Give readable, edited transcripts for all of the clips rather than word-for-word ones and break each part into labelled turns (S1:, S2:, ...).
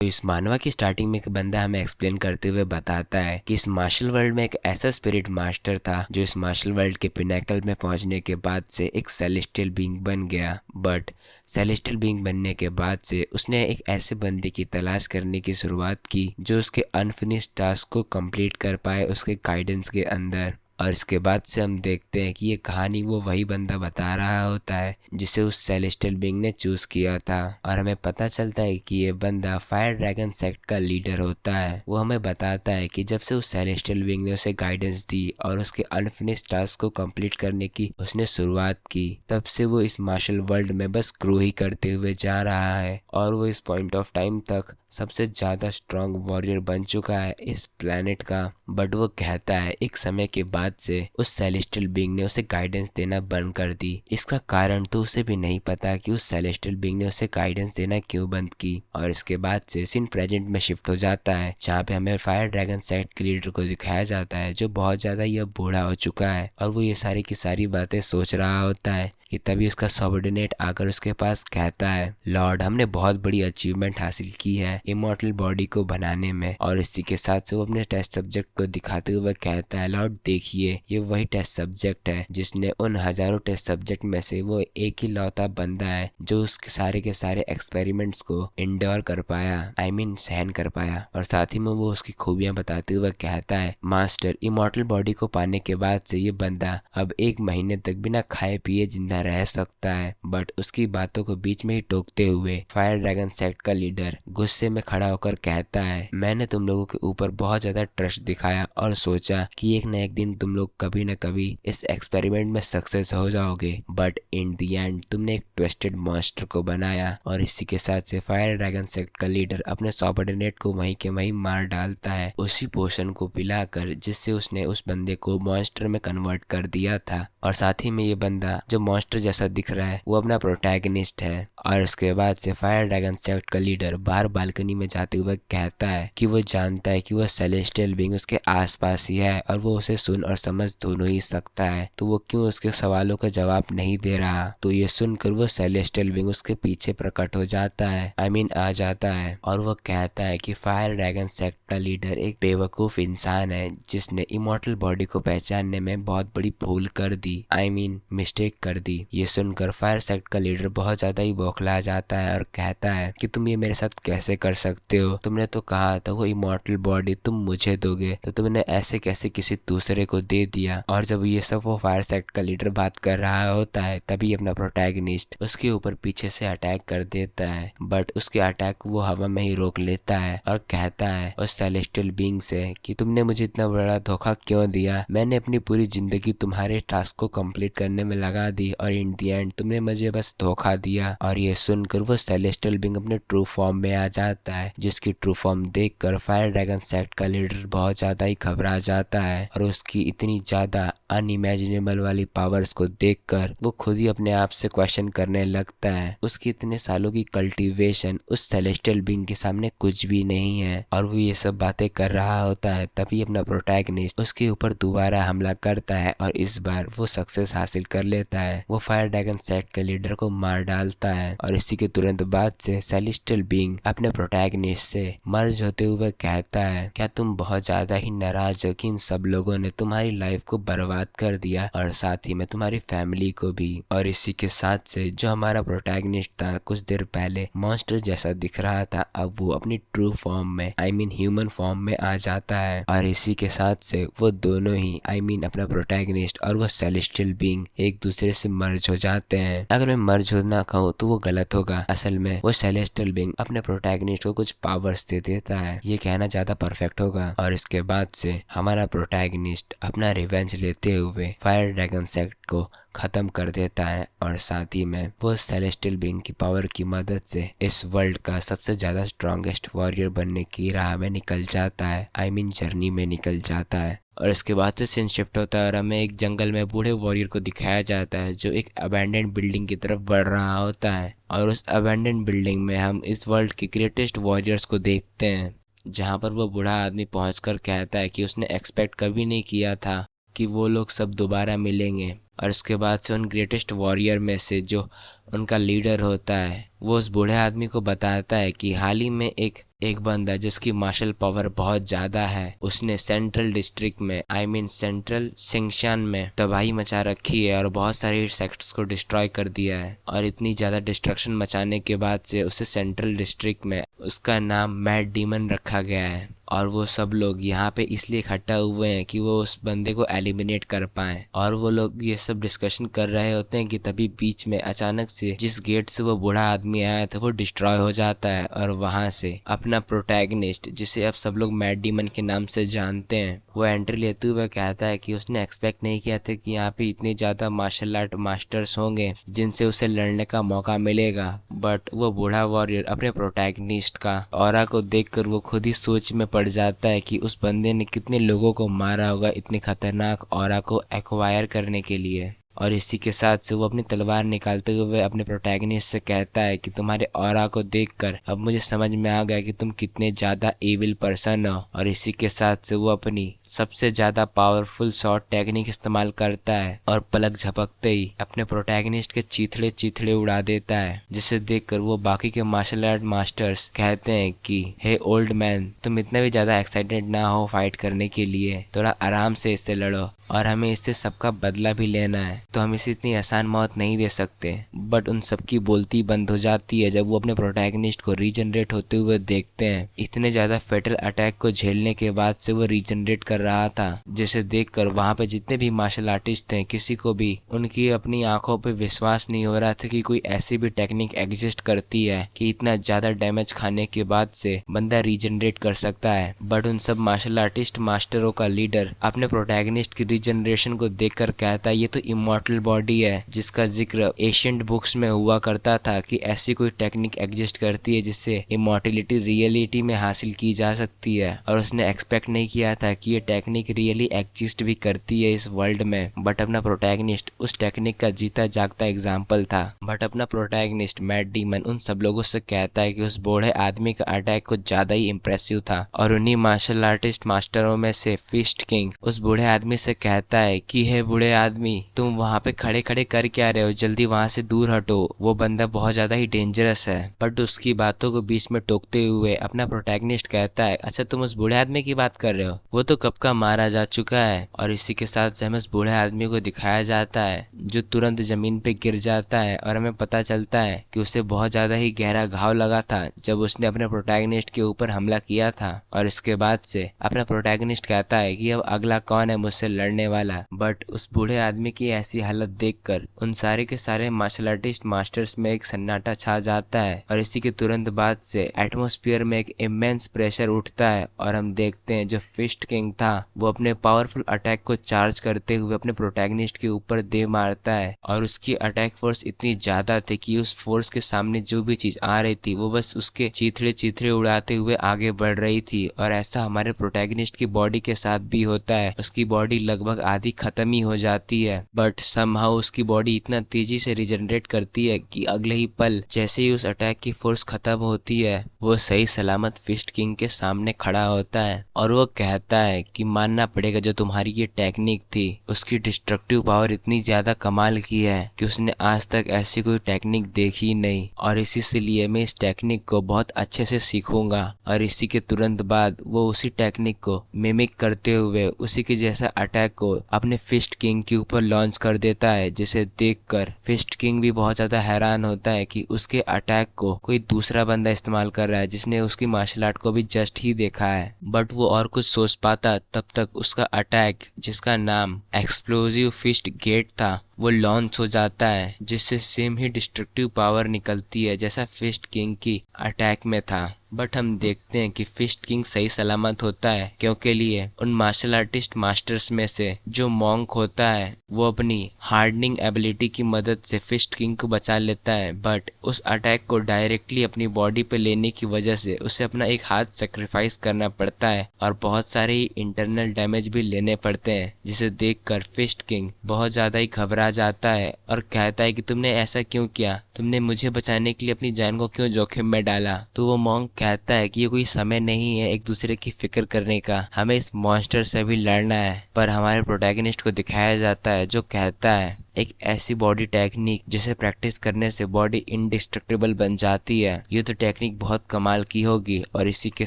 S1: तो इस मानवा की स्टार्टिंग में एक बंदा हमें एक्सप्लेन करते हुए बताता है कि इस मार्शल वर्ल्ड में एक ऐसा स्पिरिट मास्टर था जो इस मार्शल वर्ल्ड के पिनेकल में पहुंचने के बाद से एक सेलेस्टियल बीइंग बन गया। बट सेलेस्टियल बीइंग बनने के बाद से उसने एक ऐसे बंदे की तलाश करने की शुरुआत की जो उसके अनफिनिश्ड टास्क को कंप्लीट कर पाए उसके गाइडेंस के अंदर। और इसके बाद से हम देखते हैं कि ये कहानी वो वही बंदा बता रहा होता है जिसे उस सेलेस्टियल बीइंग ने चूज किया था। और हमें पता चलता है कि ये बंदा फायर ड्रैगन सेक्ट का लीडर होता है। वो हमें बताता है कि जब से उस सेलेस्टियल बीइंग ने उसे गाइडेंस दी और उसके अनफिनिश्ड टास्क को कंप्लीट करने की उसने शुरुआत की, तब से वो इस मार्शल वर्ल्ड में बस ग्रो ही करते हुए जा रहा है और वो इस पॉइंट ऑफ टाइम तक सबसे ज्यादा स्ट्रांग वॉरियर बन चुका है इस प्लेनेट का। बट वो कहता है एक समय के बाद से उस सेलेस्टियल बीइंग ने उसे गाइडेंस देना बंद कर दी। इसका कारण तो उसे भी नहीं पता कि उस सेलेस्टियल बीइंग ने उसे गाइडेंस देना क्यों बंद की। और इसके बाद से सीन प्रेजेंट में शिफ्ट हो जाता है जहाँ पे हमें फायर ड्रैगन सेक्ट के लीडर को दिखाया जाता है जो बहुत ज्यादा ये बूढ़ा हो चुका है और वो ये सारी की सारी बातें सोच रहा होता है कि तभी उसका सबऑर्डिनेट आकर उसके पास कहता है, लॉर्ड हमने बहुत बड़ी अचीवमेंट हासिल की है इमॉर्टल बॉडी को बनाने में। और इसी के साथ से वो अपने टेस्ट सब्जेक्ट को दिखाते हुए कहता है, लॉर्ड देखिए ये वही टेस्ट सब्जेक्ट है जिसने उन हजारों टेस्ट सब्जेक्ट में से वो एक ही लौता बंदा है जो उसके सारे के सारे एक्सपेरिमेंट्स को इंडोर कर पाया, आई मीन सहन कर पाया। और साथ ही में वो उसकी खूबियां बताते हुए कहता है, मास्टर इमॉर्टल बॉडी को पाने के बाद से ये बंदा अब 1 महीने तक बिना खाए पिए जिंदा रह सकता है। बट उसकी बातों को बीच में ही टोकते हुए फायर ड्रैगन सेक्ट का लीडर गुस्से में खड़ा होकर कहता है, मैंने तुम लोगों के ऊपर बहुत ज्यादा ट्रस्ट दिखाया और सोचा कि एक न एक दिन तुम लोग कभी न कभी इस एक्सपेरिमेंट में सक्सेस हो जाओगे, बट इन दी एंड तुमने एक ट्विस्टेड मॉन्स्टर को बनाया। और इसी के साथ से फायर ड्रैगन सेक्ट का लीडर अपने सबऑर्डिनेट को वहीं के वहीं मार डालता है उसी पोशन को पिलाकर जिससे उसने उस बंदे को मॉन्स्टर में कन्वर्ट कर दिया था। और साथ ही में ये बंदा जो मॉन्स्टर जैसा दिख रहा है वो अपना प्रोटैगनिस्ट है। और इसके बाद से फायर ड्रैगन सेक्ट का लीडर बाहर बालकनी में जाते हुए कहता है कि वो जानता है कि वो सेलेस्टियल बीइंग उसके आसपास ही है और वो उसे सुन और समझ दोनों ही सकता है, तो वो क्यों उसके सवालों का जवाब नहीं दे रहा। तो ये सुनकर वो सेलेस्टियल बीइंग उसके पीछे प्रकट हो जाता है, आई मीन आ जाता है। और वो कहता है कि फायर ड्रैगन सेक्ट का लीडर एक बेवकूफ इंसान है जिसने इमॉर्टल बॉडी को पहचानने में बहुत बड़ी भूल कर दी, आई मीन मिस्टेक कर दी। ये सुनकर फायर सेक्ट का लीडर बहुत ज्यादा ही बौखला जाता है और कहता है कि तुम ये मेरे साथ कैसे कर सकते हो, तुमने तो कहा था वो इमॉर्टल बॉडी तुम मुझे दोगे, तो तुमने ऐसे कैसे किसी दूसरे को दे दिया। और जब ये सब वो फायर सेक्ट का लीडर बात कर रहा होता है तभी अपना प्रोटैगनिस्ट उसके ऊपर पीछे से अटैक कर देता है। बट उसके अटैक वो हवा में ही रोक लेता है और कहता है उस सेलेस्टियल बीइंग से कि तुमने मुझे इतना बड़ा धोखा क्यों दिया, मैंने अपनी पूरी जिंदगी तुम्हारे टास्क को कंप्लीट करने में लगा दी और इन दी एंड तुमने मुझे बस धोखा दिया। और ये सुनकर वो सेलेस्टियल बीइंग अपने ट्रू फॉर्म में आ जाता है जिसकी ट्रू फॉर्म देखकर फायर ड्रैगन सेक्ट का लीडर बहुत ज्यादा ही घबरा जाता है और उसकी इतनी ज्यादा अनइमेजिनेबल वाली पावर्स को देखकर वो खुद ही अपने आप से क्वेश्चन करने लगता है उसकी इतने सालों की कल्टीवेशन उस सेलेस्टियल बीइंग के सामने कुछ भी नहीं है। और वो ये सब बातें कर रहा होता है तभी अपना प्रोटैगनिस्ट उसके ऊपर दोबारा हमला करता है और इस बार वो सक्सेस हासिल कर लेता है। वो फायर ड्रैगन सेक्ट के लीडर को मार डालता है और इसी के तुरंत बाद से सेलेस्टियल बीइंग अपने प्रोटैगनिस्ट से मर्ज होते हुए कहता है, क्या तुम बहुत ज्यादा ही नाराज हो कि इन सब लोगों ने तुम्हारी लाइफ को बर्बाद कर दिया और साथ ही में तुम्हारी फैमिली को भी। और इसी के साथ से जो हमारा प्रोटैगनिस्ट था कुछ देर पहले मॉन्स्टर जैसा दिख रहा था अब वो अपनी ट्रू फॉर्म में आई मीन ह्यूमन फॉर्म में आ जाता है। और इसी के साथ से वो दोनों ही आई मीन अपना प्रोटैगनिस्ट और वो सेलेस्टियल बीइंग एक दूसरे से मर्ज हो जाते हैं। अगर मैं मर्ज होना कहूँ तो वो गलत होगा, असल में वो सेलेस्टियल बीइंग अपने प्रोटैगनिस्ट को कुछ पावर्स दे देता है, ये कहना ज्यादा परफेक्ट होगा। और इसके बाद से हमारा प्रोटैगनिस्ट अपना रिवेंज लेते हुए फायर ड्रैगन सेक्ट को खत्म कर देता है और साथ ही में वो सेलेस्टियल बीइंग की पावर की मदद से इस वर्ल्ड का सबसे ज्यादा स्ट्रॉन्गेस्ट वॉरियर बनने की राह में निकल जाता है, आई मीन जर्नी में निकल जाता है। और इसके बाद से सीन शिफ्ट होता है और हमें एक जंगल में बूढ़े वॉरियर को दिखाया जाता है जो एक अबैंडन्ड बिल्डिंग की तरफ बढ़ रहा होता है। और उस अबैंडन्ड बिल्डिंग में हम इस वर्ल्ड के ग्रेटेस्ट वॉरियर्स को देखते हैं जहाँ पर वो बूढ़ा आदमी पहुंचकर कहता है कि उसने एक्सपेक्ट कभी नहीं किया था कि वो लोग सब दोबारा मिलेंगे। और इसके बाद से उन ग्रेटेस्ट वॉरियर में से जो उनका लीडर होता है वो उस बूढ़े आदमी को बताता है कि हाल ही में एक एक बंदा जिसकी मार्शल पावर बहुत ज्यादा है, उसने सेंट्रल डिस्ट्रिक्ट में सेंट्रल सिंगशान में तबाही मचा रखी है और बहुत सारे सेक्ट्स को डिस्ट्रॉय कर दिया है। और इतनी ज्यादा डिस्ट्रक्शन मचाने के बाद से उसे सेंट्रल डिस्ट्रिक्ट में उसका नाम मैड डीमन रखा गया है। और वो सब लोग यहाँ पे इसलिए इकट्ठा हुए हैं कि वो उस बंदे को एलिमिनेट कर पाए। और वो लोग ये सब डिस्कशन कर रहे होते हैं कि तभी बीच में अचानक से जिस गेट से वो बूढ़ा आदमी आया था वो डिस्ट्रॉय हो जाता है और वहां से अपना प्रोटैगनिस्ट, जिसे अब सब लोग मैड डीमन के नाम से जानते हैं, वो एंट्री लेते हुए कहता है कि उसने एक्सपेक्ट नहीं किया था कि यहाँ पे इतने ज्यादा मार्शल आर्ट मास्टर्स होंगे जिनसे उसे लड़ने का मौका मिलेगा। बट वो बूढ़ा वॉरियर अपने प्रोटैगनिस्ट का ऑरा को देखकर वो खुद ही सोच में पड़ जाता है कि उस बंदे ने कितने लोगों को मारा होगा इतने खतरनाक ऑरा को एक्वायर करने के लिए। और इसी के साथ से वो अपनी तलवार निकालते हुए अपने प्रोटैगनिस्ट से कहता है कि तुम्हारे ऑरा को देखकर अब मुझे समझ में आ गया कि तुम कितने ज्यादा एविल पर्सन हो। और इसी के साथ से वो अपनी सबसे ज्यादा पावरफुल शॉट टेक्निक इस्तेमाल करता है और पलक झपकते ही अपने प्रोटैगनिस्ट के चीथड़े चीथड़े उड़ा देता है, जिसे देखकर वो बाकी के मार्शल आर्ट मास्टर्स कहते हैं कि हे ओल्ड मैन, तुम इतना भी ज्यादा एक्साइटेड ना हो फाइट करने के लिए, थोड़ा आराम से इससे लड़ो और हमें इससे सबका बदला भी लेना है, तो हम इसे इतनी आसान मौत नहीं दे सकते। बट उन सबकी बोलती बंद हो जाती है जब वो अपने प्रोटैगनिस्ट को रीजनरेट होते हुए देखते हैं। इतने ज्यादा फेटल अटैक को झेलने के बाद से वो रीजनरेट कर रहा था, जिसे देखकर वहां पे जितने भी मार्शल आर्टिस्ट थे किसी को भी उनकी अपनी आंखों पे विश्वास नहीं हो रहा था कि कोई ऐसी भी टेक्निक एग्जिस्ट करती है कि इतना ज्यादा डैमेज खाने के बाद से बंदा रीजनरेट कर सकता है। बट उन सब मार्शल आर्टिस्ट मास्टरों का लीडर अपने प्रोटैगनिस्ट की रीजनरेशन को देखकर कहता है ये तो इमॉर्टल बॉडी है, जिसका जिक्र एशियंट बुक्स में हुआ करता था कि ऐसी कोई टेक्निक एग्जिस्ट करती है जिससे इमॉर्टिलिटी रियलिटी में हासिल की जा सकती है। और उसने एक्सपेक्ट नहीं किया था कि ये टेक्निक रियली एग्जिस्ट भी करती है इस वर्ल्ड में। बट अपना प्रोटैगनिस्ट उस टेक्निक का जीता जागता एग्जाम्पल था। बट अपना प्रोटैगनिस्ट मैड डीमन उन सब लोगों से कहता है कि उस बूढ़े आदमी का अटैक कुछ ज्यादा ही इम्प्रेसिव था। और उन्हीं मार्शल आर्टिस्ट मास्टरों में से फिस्ट किंग उस बूढ़े आदमी से कहता है कि हे बूढ़े आदमी, तुम वहाँ पे खड़े खड़े कर क्या रहे हो, जल्दी वहाँ से दूर हटो, वो बंदा बहुत ज्यादा ही डेंजरस है। बट उसकी बातों को बीच में टोकते हुए अपना प्रोटैगनिस्ट कहता है अच्छा तुम उस बूढ़े आदमी की बात कर रहे हो, वो तो कब का मारा जा चुका है। और इसी के साथ से हमें उस बूढ़े आदमी को दिखाया जाता है जो तुरंत जमीन पे गिर जाता है और हमें पता चलता है कि उसे बहुत ज्यादा ही गहरा घाव लगा था जब उसने अपने प्रोटैगनिस्ट के ऊपर हमला किया था। और इसके बाद से अपना प्रोटैगनिस्ट कहता है कि अब अगला कौन है मुझसे लड़ने वाला। बट उस बूढ़े आदमी की ऐसी हालत देखकर उन सारे के सारे मार्शल आर्टिस्ट मास्टर्स में एक सन्नाटा छा जाता है। और इसी के तुरंत बाद से एटमॉस्फेयर में एक इमेंस प्रेशर उठता है और हम देखते हैं जो फिस्ट किंग था वो अपने पावरफुल अटैक को चार्ज करते हुए अपने प्रोटैगनिस्ट के ऊपर दे मारता है। और उसकी अटैक फोर्स इतनी ज्यादा थी कि उस फोर्स के सामने जो भी चीज आ रही थी वो बस उसके चीथड़े चीथड़े उड़ाते हुए आगे बढ़ रही थी। और ऐसा हमारे प्रोटैगनिस्ट की बॉडी के साथ भी होता है, उसकी बॉडी लगभग आधी खत्म ही हो जाती है। बट समहाउ उसकी बॉडी इतना तेजी से रिजनरेट करती है कि अगले ही पल जैसे ही उस अटैक की फोर्स खत्म होती है वो सही सलामत फिस्ट किंग के सामने खड़ा होता है। और वो कहता है कि मानना पड़ेगा जो तुम्हारी ये टेक्निक थी उसकी डिस्ट्रक्टिव पावर इतनी ज्यादा कमाल की है कि उसने आज तक ऐसी कोई टेक्निक देखी नहीं, और इसी से लिए मैं इस टेक्निक को बहुत अच्छे से सीखूंगा। और इसी के तुरंत बाद वो उसी टेक्निक को मिमिक करते हुए उसी के जैसा अटैक को अपने फिस्ट किंग के ऊपर लॉन्च कर देता है, जिसे देखकर फिस्ट किंग भी बहुत ज्यादा हैरान होता है कि उसके अटैक को कोई दूसरा बंदा इस्तेमाल कर रहा है जिसने उसकी मार्शल आर्ट को भी जस्ट ही देखा है। बट वो और कुछ सोच पाता तब तक उसका अटैक, जिसका नाम एक्सप्लोजिव फिस्ट गेट था, वो लॉन्च हो जाता है, जिससे सेम ही डिस्ट्रक्टिव पावर निकलती है जैसा फिस्ट किंग की अटैक में था। बट हम देखते हैं कि फिस्ट किंग सही सलामत होता है, क्योंकि लिए उन मार्शल आर्टिस्ट मास्टर्स में से जो मॉन्क होता है वो अपनी हार्डनिंग एबिलिटी की मदद से फिस्ट किंग को बचा लेता है। बट उस अटैक को डायरेक्टली अपनी बॉडी पे लेने की वजह से उसे अपना एक हाथ सेक्रीफाइस करना पड़ता है और बहुत सारे इंटरनल डैमेज भी लेने पड़ते हैं, जिसे देखकर फिस्ट किंग बहुत ज्यादा ही घबरा जाता है और कहता है कि तुमने ऐसा क्यों किया, तुमने मुझे बचाने के लिए अपनी जान को क्यों जोखिम में डाला। तो वो मॉन्क कहता है कि ये कोई समय नहीं है एक दूसरे की फिक्र करने का, हमें इस मॉन्स्टर से भी लड़ना है। पर हमारे प्रोटैगनिस्ट को दिखाया जाता है जो कहता है एक ऐसी बॉडी टेक्निक जिसे प्रैक्टिस करने से बॉडी इंडिस्ट्रक्टिबल बन जाती है। ये तो टेक्निक बहुत कमाल की होगी। और इसी के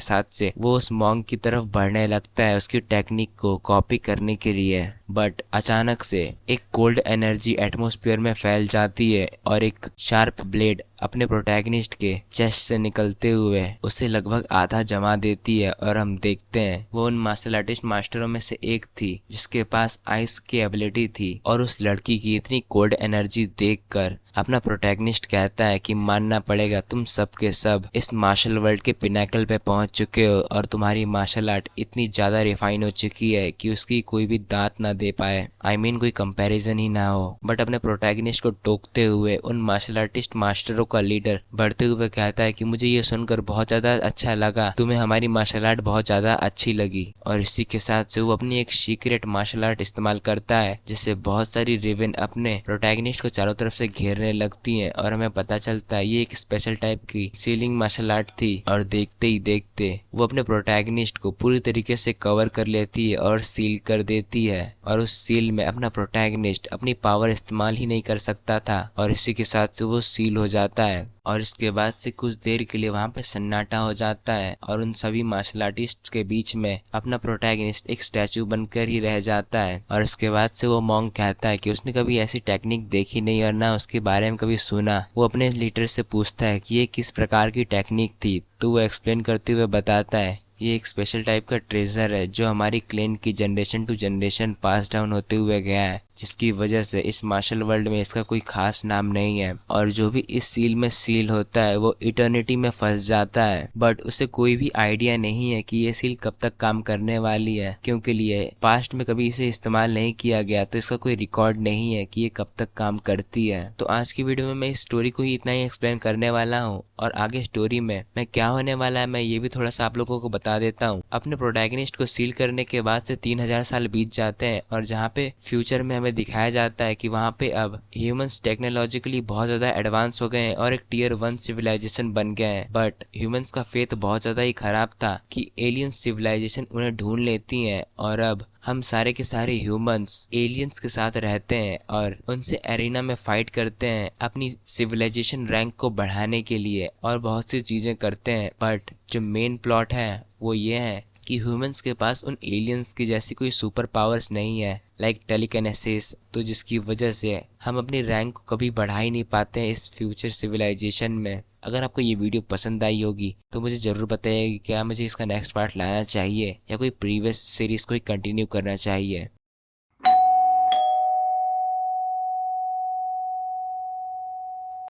S1: साथ से वो उस मॉन्क की तरफ बढ़ने लगता है उसकी टेक्निक को कॉपी करने के लिए। बट अचानक से एक कोल्ड एनर्जी एटमॉस्फेयर में फैल जाती है और एक शार्प ब्लेड अपने प्रोटैगनिस्ट के चेस्ट से निकलते हुए उसे लगभग आधा जमा देती है। और हम देखते हैं वो उन मार्शल आर्टिस्ट मास्टरों में से एक थी जिसके पास आइस की एबिलिटी थी। और उस लड़की की इतनी कोल्ड एनर्जी देखकर अपना प्रोटैगनिस्ट कहता है कि मानना पड़ेगा, तुम सब के सब इस मार्शल वर्ल्ड के पिनाकल पे पहुंच चुके हो और तुम्हारी मार्शल आर्ट इतनी ज्यादा रिफाइन हो चुकी है कि उसकी कोई भी दांत ना दे पाए। आई मीन कोई कंपैरिजन ही ना हो। बट अपने प्रोटैगनिस्ट को टोकते हुए उन मार्शल आर्टिस्ट मास्टरों का लीडर बढ़ते हुए कहता है कि मुझे ये सुनकर बहुत ज्यादा अच्छा लगा, तुम्हें हमारी मार्शल आर्ट बहुत ज्यादा अच्छी लगी। और इसी के साथ से वो अपनी एक सीक्रेट मार्शल आर्ट इस्तेमाल करता है जिससे बहुत सारी रिवेन अपने प्रोटैगनिस्ट को चारों तरफ से घेरने लगती हैं। और हमें पता चलता है ये एक स्पेशल टाइप की सीलिंग मार्शल आर्ट थी। और देखते ही देखते वो अपने प्रोटैगनिस्ट को पूरी तरीके से कवर कर लेती है और सील कर देती है। और उस सील में अपना प्रोटैगनिस्ट अपनी पावर इस्तेमाल ही नहीं कर सकता था। और इसी के साथ से वो सील हो जाता है। और इसके बाद से कुछ देर के लिए वहां पे सन्नाटा हो जाता है और उन सभी मार्शल आर्टिस्ट के बीच में अपना प्रोटैगनिस्ट एक स्टैचू बनकर ही रह जाता है। और इसके बाद से वो मॉन्क कहता है कि उसने कभी ऐसी टेक्निक देखी नहीं और ना उसके बारे में कभी सुना। वो अपने लीडर से पूछता है कि ये किस प्रकार की टेक्निक थी, तो वो एक्सप्लेन करते हुए बताता है ये एक स्पेशल टाइप का ट्रेजर है जो हमारी क्लैन की generation to generation pass down होते हुए गया है, जिसकी वजह से इस मार्शल वर्ल्ड में इसका कोई खास नाम नहीं है। और जो भी इस सील में सील होता है वो इटर्निटी में फंस जाता है। बट उसे कोई भी आइडिया नहीं है कि ये सील कब तक काम करने वाली है, क्योंकि लिए पास्ट में कभी इसे इस्तेमाल नहीं किया गया, तो इसका कोई रिकॉर्ड नहीं है कि ये कब तक काम करती है। तो आज की वीडियो में मैं इस स्टोरी को ही इतना ही एक्सप्लेन करने वाला हूँ। और आगे स्टोरी में मैं क्या होने वाला है मैं ये भी थोड़ा सा आप लोगों को बता देता हूँ। अपने प्रोटैगनिस्ट को सील करने के बाद से 3000 साल बीत जाते हैं और जहाँ पे फ्यूचर में हमें दिखाया जाता है कि वहाँ पे अब ह्यूमंस टेक्नोलॉजिकली बहुत ज्यादा एडवांस हो गए हैं और एक टियर 1 सिविलाइजेशन बन गए हैं। बट ह्यूमंस का फेथ बहुत ज्यादा ही खराब था कि एलियन सिविलाइजेशन उन्हें ढूंढ लेती है। और अब हम सारे के सारे ह्यूमंस एलियंस के साथ रहते हैं और उनसे एरिना में फाइट करते हैं अपनी सिविलाइजेशन रैंक को बढ़ाने के लिए और बहुत सी चीजें करते हैं। बट जो मेन प्लॉट है वो ये है कि ह्यूमंस के पास उन एलियंस की जैसी कोई सुपर पावर्स नहीं है लाइक टेलीकिनेसिस, तो जिसकी वजह से हम अपनी रैंक को कभी बढ़ा ही नहीं पाते हैं इस फ्यूचर सिविलाइजेशन में। अगर आपको ये वीडियो पसंद आई होगी तो मुझे ज़रूर बताइए कि क्या मुझे इसका नेक्स्ट पार्ट लाना चाहिए या कोई प्रीवियस सीरीज को ही कंटिन्यू करना चाहिए।